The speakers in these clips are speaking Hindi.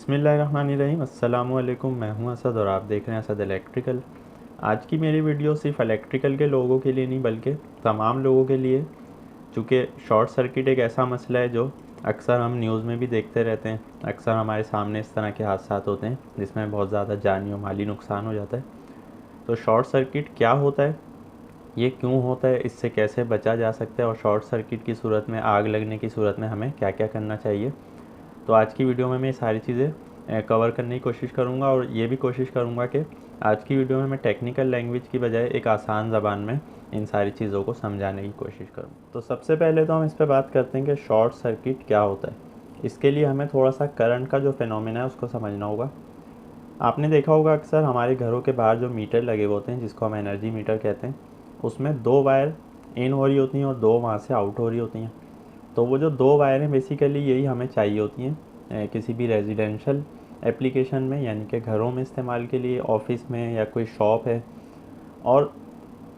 बिस्मिल्लाहिर्रहमानिर्रहीम। अस्सलाम वालेकुम। मैं हूं असद और आप देख रहे हैं असद इलेक्ट्रिकल। आज की मेरी वीडियो सिर्फ इलेक्ट्रिकल के लोगों के लिए नहीं बल्कि तमाम लोगों के लिए, चूँकि शॉर्ट सर्किट एक ऐसा मसला है जो अक्सर हम न्यूज़ में भी देखते रहते हैं। अक्सर हमारे सामने इस तरह के हादसात होते हैं जिसमें बहुत ज़्यादा जानी और माली नुकसान हो जाता है। तो शॉर्ट सर्किट क्या होता है, ये क्यों होता है, इससे कैसे बचा जा सकता है और शॉर्ट सर्किट की सूरत में, आग लगने की सूरत में हमें क्या क्या करना चाहिए। तो आज की वीडियो में मैं ये सारी चीज़ें कवर करने की कोशिश करूँगा और ये भी कोशिश करूँगा कि आज की वीडियो में मैं टेक्निकल लैंग्वेज की बजाय एक आसान ज़बान में इन सारी चीज़ों को समझाने की कोशिश करूँ। तो सबसे पहले तो हम इस पर बात करते हैं कि शॉर्ट सर्किट क्या होता है। इसके लिए हमें थोड़ा सा करंट का जो फिनोमेना है उसको समझना होगा। आपने देखा होगा अक्सर हमारे घरों के बाहर जो मीटर लगे होते हैं, जिसको हम एनर्जी मीटर कहते हैं, उसमें दो वायर इन हो रही होती हैं और दो वहाँ से आउट हो रही होती हैं। तो वो जो दो वायरें बेसिकली यही हमें चाहिए होती हैं किसी भी रेजिडेंशियल एप्लीकेशन में, यानी कि घरों में इस्तेमाल के लिए, ऑफिस में या कोई शॉप है। और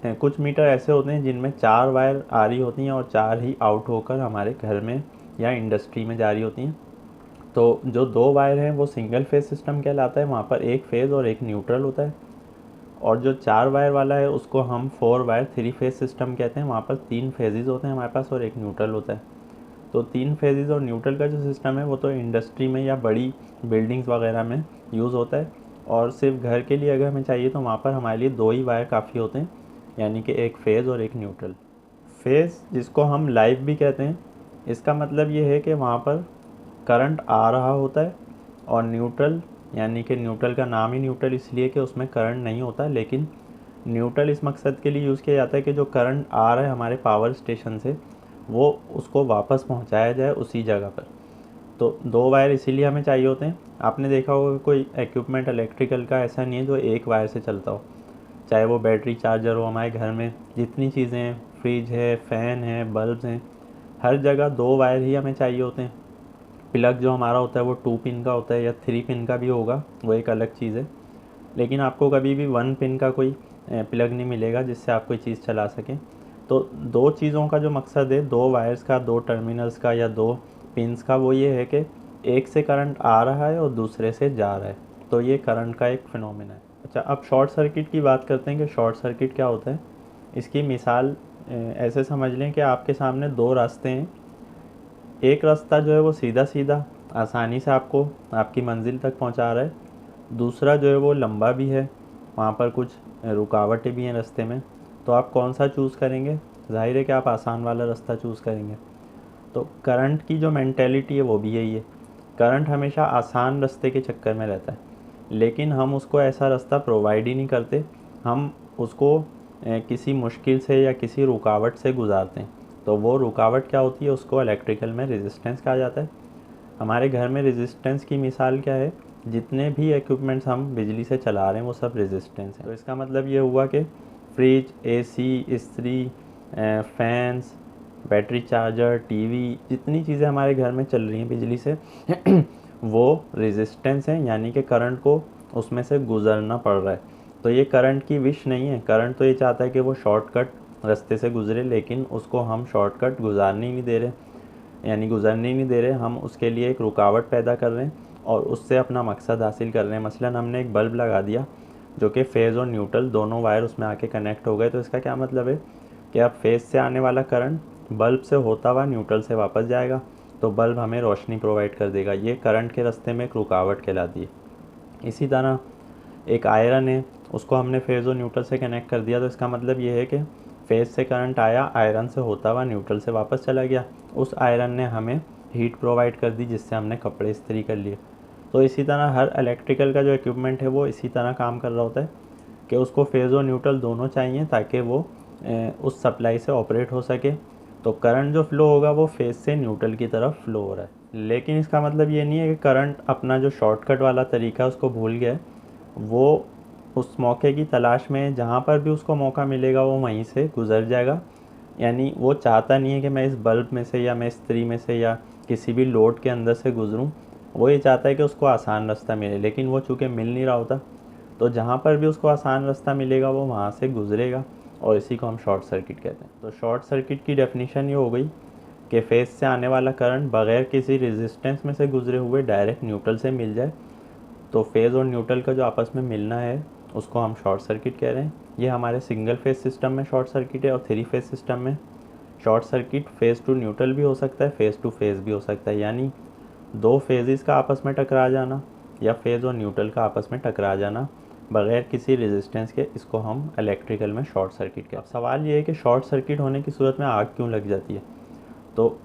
कुछ मीटर ऐसे होते हैं जिनमें चार वायर आ रही होती हैं और चार ही आउट होकर हमारे घर में या इंडस्ट्री में जा रही होती हैं। तो जो दो वायर हैं वो सिंगल फेज सिस्टम कहलाता है, वहाँ पर एक फेज़ और एक न्यूट्रल होता है। और जो चार वायर वाला है उसको हम four wire three phase system कहते हैं, वहाँ पर तीन फेजेस होते हैं हमारे पास और एक न्यूट्रल होता है। तो तीन फेजेस और न्यूट्रल का जो सिस्टम है वो तो इंडस्ट्री में या बड़ी बिल्डिंग्स वगैरह में यूज़ होता है। और सिर्फ घर के लिए अगर हमें चाहिए तो वहाँ पर हमारे लिए दो ही वायर काफ़ी होते हैं, यानी कि एक फ़ेज़ और एक न्यूट्रल। फ़ेज़ जिसको हम लाइव भी कहते हैं, इसका मतलब ये है कि वहाँ पर करंट आ रहा होता है। और न्यूट्रल, यानी कि न्यूट्रल का नाम ही न्यूट्रल इसलिए कि उसमें करंट नहीं होता, लेकिन न्यूट्रल इस मकसद के लिए यूज़ किया जाता है कि जो करंट आ रहा है हमारे पावर स्टेशन से वो उसको वापस पहुंचाया जाए उसी जगह पर। तो दो वायर इसीलिए हमें चाहिए होते हैं। आपने देखा होगा कोई इक्विपमेंट इलेक्ट्रिकल का ऐसा नहीं है जो एक वायर से चलता हो, चाहे वो बैटरी चार्जर हो, हमारे घर में जितनी चीज़ें हैं, फ्रिज है, फ़ैन है, बल्ब हैं, हर जगह दो वायर ही हमें चाहिए होते हैं। प्लग जो हमारा होता है वो 2 पिन का होता है या 3 पिन का भी होगा, वो एक अलग चीज़ है। लेकिन आपको कभी भी 1 पिन का कोई प्लग नहीं मिलेगा जिससे आप कोई चीज़ चला सकें। तो दो चीज़ों का जो मकसद है, दो वायर्स का, दो टर्मिनल्स का या दो पिंस का, वो ये है कि एक से करंट आ रहा है और दूसरे से जा रहा है। तो ये करंट का एक फिनोमेना है। अच्छा, अब शॉर्ट सर्किट की बात करते हैं कि शॉर्ट सर्किट क्या होता है। इसकी मिसाल ऐसे समझ लें कि आपके सामने दो रास्ते हैं। एक रास्ता जो है वो सीधा सीधा आसानी से आपको आपकी मंजिल तक पहुंचा रहा है, दूसरा जो है वो लंबा भी है, वहाँ पर कुछ रुकावटें भी हैं रास्ते में। तो आप कौन सा चूज़ करेंगे? जाहिर है कि आप आसान वाला रास्ता चूज़ करेंगे। तो करंट की जो मेंटेलिटी है वो भी यही है। करंट हमेशा आसान रास्ते के चक्कर में रहता है, लेकिन हम उसको ऐसा रास्ता प्रोवाइड ही नहीं करते। हम उसको किसी मुश्किल से या किसी रुकावट से गुजारते हैं। तो वो रुकावट क्या होती है, उसको इलेक्ट्रिकल में रेजिस्टेंस कहा जाता है। हमारे घर में रेजिस्टेंस की मिसाल क्या है? जितने भी इक्विपमेंट्स हम बिजली से चला रहे हैं वो सब रेजिस्टेंस है। तो इसका मतलब ये हुआ कि फ्रिज, एसी, इस्त्री, फैंस, बैटरी चार्जर, टीवी, जितनी चीज़ें हमारे घर में चल रही हैं बिजली से वो रेजिस्टेंस हैं, यानी कि करंट को उसमें से गुजरना पड़ रहा है। तो ये करंट की विश नहीं है। करंट तो ये चाहता है कि वो शॉर्टकट रास्ते से गुजरे, लेकिन उसको हम शॉर्टकट गुजारने ही नहीं दे रहे, यानी गुजरने ही नहीं दे रहे। हम उसके लिए एक रुकावट पैदा कर रहे हैं और उससे अपना मकसद हासिल कर रहे हैं। मसलन हमने एक बल्ब लगा दिया जो कि फेज़ और न्यूट्रल दोनों वायर उसमें आके कनेक्ट हो गए। तो इसका क्या मतलब है कि अब फेज़ से आने वाला करंट बल्ब से होता हुआ न्यूट्रल से वापस जाएगा, तो बल्ब हमें रोशनी प्रोवाइड कर देगा। ये करंट के रास्ते में एक रुकावट कहलाती है। इसी तरह एक आयरन है, उसको हमने फेज़ और न्यूट्रल से कनेक्ट कर दिया, तो इसका मतलब ये है कि फेज़ से करंट आया, आयरन से होता हुआ न्यूट्रल से वापस चला गया। उस आयरन ने हमें हीट प्रोवाइड कर दी जिससे हमने कपड़े इस्त्री कर लिए। तो इसी तरह हर इलेक्ट्रिकल का जो इक्विपमेंट है वो इसी तरह काम कर रहा होता है कि उसको फेज़ और न्यूट्रल दोनों चाहिए ताकि वो उस सप्लाई से ऑपरेट हो सके। तो करंट जो फ्लो होगा वो फेज़ से न्यूट्रल की तरफ फ्लो हो रहा है। लेकिन इसका मतलब ये नहीं है कि करंट अपना जो शॉर्टकट वाला तरीका है उसको भूल गया है। वो उस मौके की तलाश में जहाँ पर भी उसको मौका मिलेगा वो वहीं से गुज़र जाएगा। यानी वो चाहता नहीं है कि मैं इस बल्ब में से या मैं इस्त्री में से या किसी भी लोड के अंदर से गुज़रूं। वो ये चाहता है कि उसको आसान रास्ता मिले, लेकिन वो चूँकि मिल नहीं रहा होता, तो जहाँ पर भी उसको आसान रास्ता मिलेगा वो वहाँ से गुज़रेगा और इसी को हम शॉर्ट सर्किट कहते हैं। तो शॉर्ट सर्किट की डेफिनेशन ये हो गई कि फेज़ से आने वाला करंट बग़ैर किसी रेजिस्टेंस में से गुजरे हुए डायरेक्ट न्यूट्रल से मिल जाए। तो फेज़ और न्यूट्रल का जो आपस में मिलना है उसको हम शॉर्ट सर्किट कह रहे हैं। ये हमारे सिंगल फेज़ सिस्टम में शॉर्ट सर्किट है, और 3 फेज़ सिस्टम में short circuit phase two neutral भी हो सकता है, फेज़ टू फेज़ भी हो सकता है। यानी दो फेजेस का आपस में टकरा जाना या फेज़ और न्यूट्रल का आपस में टकरा जाना बग़ैर किसी रेजिस्टेंस के, इसको हम इलेक्ट्रिकल में शॉर्ट सर्किट कहते हैं। अब सवाल ये है कि शॉर्ट सर्किट होने की सूरत में आग क्यों लग जाती है। तो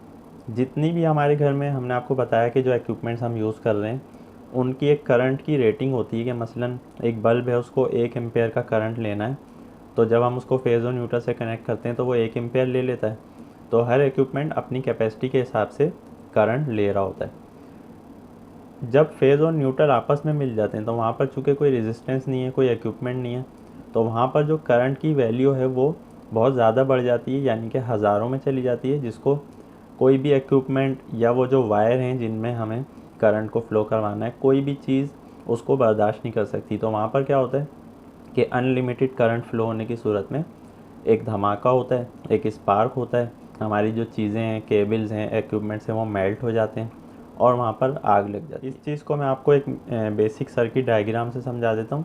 जितनी भी हमारे घर में, हमने आपको बताया कि जो इक्विपमेंट्स हम यूज़ कर रहे हैं उनकी एक करंट की रेटिंग होती है कि मसलन एक बल्ब है, उसको 1 एम्पेयर का करंट लेना है। तो जब हम उसको फेज़ और न्यूट्रल से कनेक्ट करते हैं तो वो 1 एम्पेयर ले लेता है। तो हर इक्विपमेंट अपनी कैपेसिटी के हिसाब से करंट ले रहा होता है। जब फेज़ और न्यूट्रल आपस में मिल जाते हैं तो वहाँ पर चूँकि कोई रेजिस्टेंस नहीं है, कोई इक्विपमेंट नहीं है, तो वहाँ पर जो करंट की वैल्यू है वो बहुत ज़्यादा बढ़ जाती है, यानी कि हज़ारों में चली जाती है, जिसको कोई भी इक्विपमेंट या वो जो वायर हैं जिनमें हमें करंट को फ़्लो करवाना है, कोई भी चीज़ उसको बर्दाश्त नहीं कर सकती। तो वहाँ पर क्या होता है कि अनलिमिटेड करंट फ़्लो होने की सूरत में एक धमाका होता है, एक स्पार्क होता है, हमारी जो चीज़ें हैं, केबल्स हैं, इक्विपमेंट्स हैं, वो मेल्ट हो जाते हैं और वहाँ पर आग लग जाती है। इस चीज़ को मैं आपको एक बेसिक सर्किट डायग्राम से समझा देता हूँ।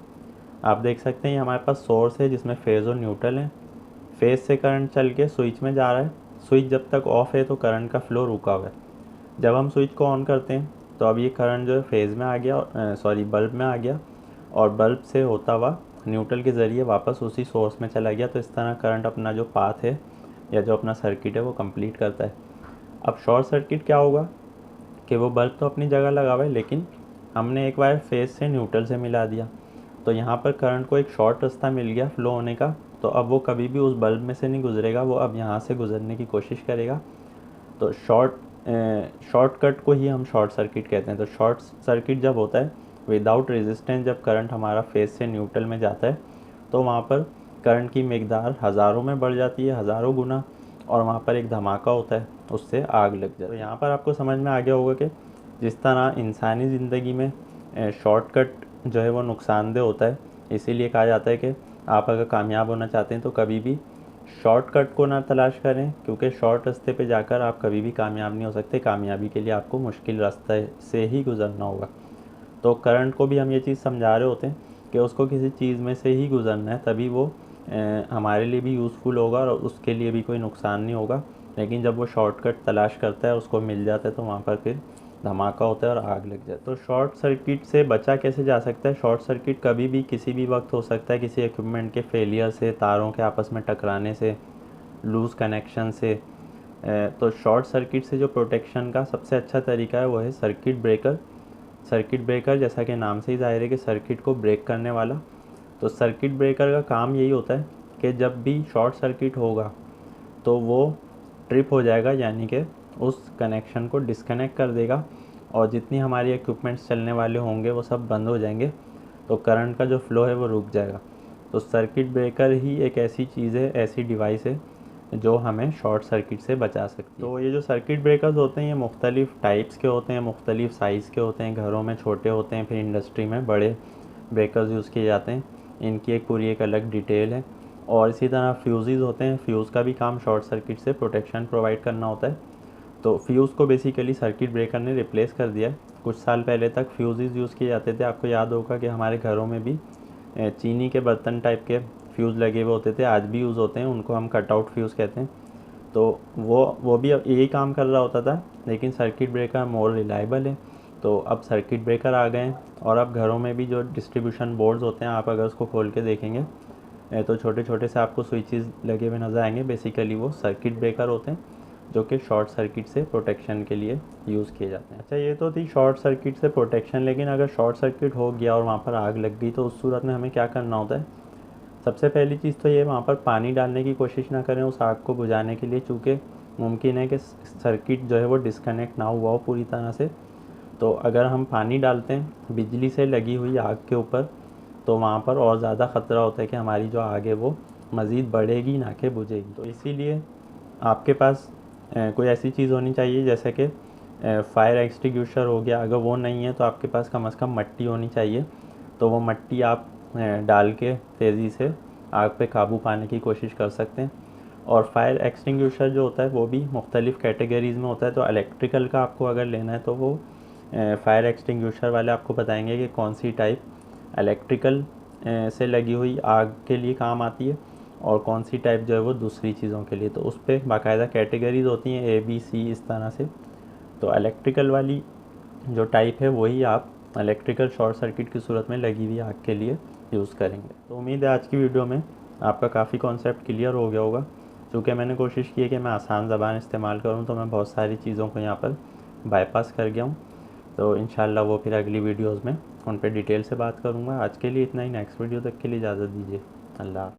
आप देख सकते हैं हमारे पास सोर्स है जिसमें फेज़ और न्यूट्रल है। फेज़ से करंट चल के स्विच में जा रहा है। स्विच जब तक ऑफ है तो करंट का फ्लो रुका हुआ है। जब हम स्विच को ऑन करते हैं तो अब ये करंट जो है फेज़ में आ गया, बल्ब में आ गया, और बल्ब से होता हुआ न्यूट्रल के ज़रिए वापस उसी सोर्स में चला गया। तो इस तरह करंट अपना जो पाथ है या जो अपना सर्किट है वो कंप्लीट करता है। अब शॉर्ट सर्किट क्या होगा कि वो बल्ब तो अपनी जगह लगा हुआ है, लेकिन हमने एक वायर फेज़ से न्यूट्रल से मिला दिया, तो यहाँ पर करंट को एक शॉर्ट रास्ता मिल गया फ़्लो होने का। तो अब वो कभी भी उस बल्ब में से नहीं गुजरेगा, वो अब यहाँ से गुजरने की कोशिश करेगा। तो शॉर्टकट को ही हम शॉर्ट सर्किट कहते हैं। तो शॉर्ट सर्किट जब होता है विदाउट रेजिस्टेंस, जब करंट हमारा फेज़ से न्यूट्रल में जाता है तो वहाँ पर करंट की मकदार हज़ारों में बढ़ जाती है, हज़ारों गुना, और वहाँ पर एक धमाका होता है, उससे आग लग जाती है। तो यहाँ पर आपको समझ में आ गया होगा कि जिस तरह इंसानी ज़िंदगी में शॉर्टकट जो है वो नुकसानदेह होता है, इसीलिए कहा जाता है कि आप अगर कामयाब होना चाहते हैं तो कभी भी शॉर्टकट को ना तलाश करें, क्योंकि शॉर्ट रास्ते पे जाकर आप कभी भी कामयाब नहीं हो सकते। कामयाबी के लिए आपको मुश्किल रास्ते से ही गुजरना होगा। तो करंट को भी हम ये चीज़ समझा रहे होते हैं कि उसको किसी चीज़ में से ही गुजरना है, तभी वो हमारे लिए भी यूज़फुल होगा और उसके लिए भी कोई नुकसान नहीं होगा। लेकिन जब वो शॉर्टकट तलाश करता है, उसको मिल जाता है, तो वहाँ पर फिर धमाका होता है और आग लग जाती है। तो शॉर्ट सर्किट से बचा कैसे जा सकता है। शॉर्ट सर्किट कभी भी किसी भी वक्त हो सकता है, किसी इक्विपमेंट के फेलियर से, तारों के आपस में टकराने से, लूज़ कनेक्शन से। तो शॉर्ट सर्किट से जो प्रोटेक्शन का सबसे अच्छा तरीका है वो है सर्किट ब्रेकर। सर्किट ब्रेकर जैसा कि नाम से ही ज़ाहिर है कि सर्किट को ब्रेक करने वाला। तो सर्किट ब्रेकर का काम यही होता है कि जब भी शॉर्ट सर्किट होगा तो वो ट्रिप हो जाएगा, यानी कि उस कनेक्शन को डिस्कनेक्ट कर देगा, और जितनी हमारी इक्विपमेंट्स चलने वाले होंगे वो सब बंद हो जाएंगे। तो करंट का जो फ़्लो है वो रुक जाएगा। तो सर्किट ब्रेकर ही एक ऐसी चीज़ है, ऐसी डिवाइस है जो हमें शॉर्ट सर्किट से बचा सकती है। तो ये जो सर्किट ब्रेकर्स होते हैं ये मुख्तलिफ़ टाइप्स के होते हैं, मुख्तलिफ़ साइज़ के होते हैं। घरों में छोटे होते हैं, फिर इंडस्ट्री में बड़े ब्रेकर्स यूज़ किए जाते हैं। इनकी एक पूरी एक अलग डिटेल है। और इसी तरह फ्यूज़ेस होते हैं। फ्यूज़ का भी काम शॉर्ट सर्किट से प्रोटेक्शन प्रोवाइड करना होता है। तो फ्यूज़ को बेसिकली सर्किट ब्रेकर ने रिप्लेस कर दिया है। कुछ साल पहले तक फ्यूज़ेस यूज़ किए जाते थे। आपको याद होगा कि हमारे घरों में भी चीनी के बर्तन टाइप के फ्यूज़ लगे हुए होते थे, आज भी यूज़ होते हैं। उनको हम कटआउट फ्यूज़ कहते हैं। तो वो भी यही काम कर रहा होता था, लेकिन सर्किट ब्रेकर मोर रिलायबल है। तो अब सर्किट ब्रेकर आ गए हैं, और अब घरों में भी जो डिस्ट्रीब्यूशन बोर्ड्स होते हैं, आप अगर उसको खोल के देखेंगे तो छोटे छोटे से आपको स्विचेस लगे हुए नज़र आएंगे। बेसिकली वो सर्किट ब्रेकर होते हैं जो कि शॉर्ट सर्किट से प्रोटेक्शन के लिए यूज़ किए जाते हैं। अच्छा, ये तो थी शॉर्ट सर्किट से प्रोटेक्शन। लेकिन अगर शॉर्ट सर्किट हो गया और वहाँ पर आग लग गई तो उस सूरत में हमें क्या करना होता है। सबसे पहली चीज़ तो ये, वहाँ पर पानी डालने की कोशिश ना करें उस आग को बुझाने के लिए, चूँकि मुमकिन है कि सर्किट जो है वो डिस्कनेक्ट ना हुआ हो पूरी तरह से। तो अगर हम पानी डालते हैं बिजली से लगी हुई आग के ऊपर, तो वहाँ पर और ज़्यादा ख़तरा होता है कि हमारी जो आग है वो मज़ीद बढ़ेगी ना कि बुझेगी। तो इसीलिए आपके पास कोई ऐसी चीज़ होनी चाहिए जैसे कि फायर एक्सटिंग्विशर हो गया। अगर वो नहीं है तो आपके पास कम से कम मट्टी होनी चाहिए। तो वो मट्टी आप डाल के तेज़ी से आग पे काबू पाने की कोशिश कर सकते हैं। और फायर एक्सटिंग्विशर जो होता है वो भी मुख्तलिफ़ कैटेगरीज़ में होता है। तो इलेक्ट्रिकल का आपको अगर लेना है तो वो फायर एक्सटिंग्विशर वाले आपको बताएंगे कि कौन सी टाइप इलेक्ट्रिकल से लगी हुई आग के लिए काम आती है और कौन सी टाइप जो है वो दूसरी चीज़ों के लिए। तो उस पर बाकायदा कैटेगरीज़ होती हैं ABC इस तरह से। तो इलेक्ट्रिकल वाली जो टाइप है वही आप इलेक्ट्रिकल शॉर्ट सर्किट की सूरत में लगी हुई आग के लिए यूज़ करेंगे। तो उम्मीद है आज की वीडियो में आपका काफ़ी कॉन्सेप्ट क्लियर हो गया होगा। चूँकि मैंने कोशिश की है कि मैं आसान ज़बान इस्तेमाल करूँ तो मैं बहुत सारी चीज़ों को यहाँ पर बाईपास कर गया हूँ। तो इंशाल्लाह वो फिर अगली वीडियोज़ में उन पर डिटेल से बात करूँगा। आज के लिए इतना ही। नेक्स्ट वीडियो तक के लिए इजाज़त दीजिए। अल्लाह।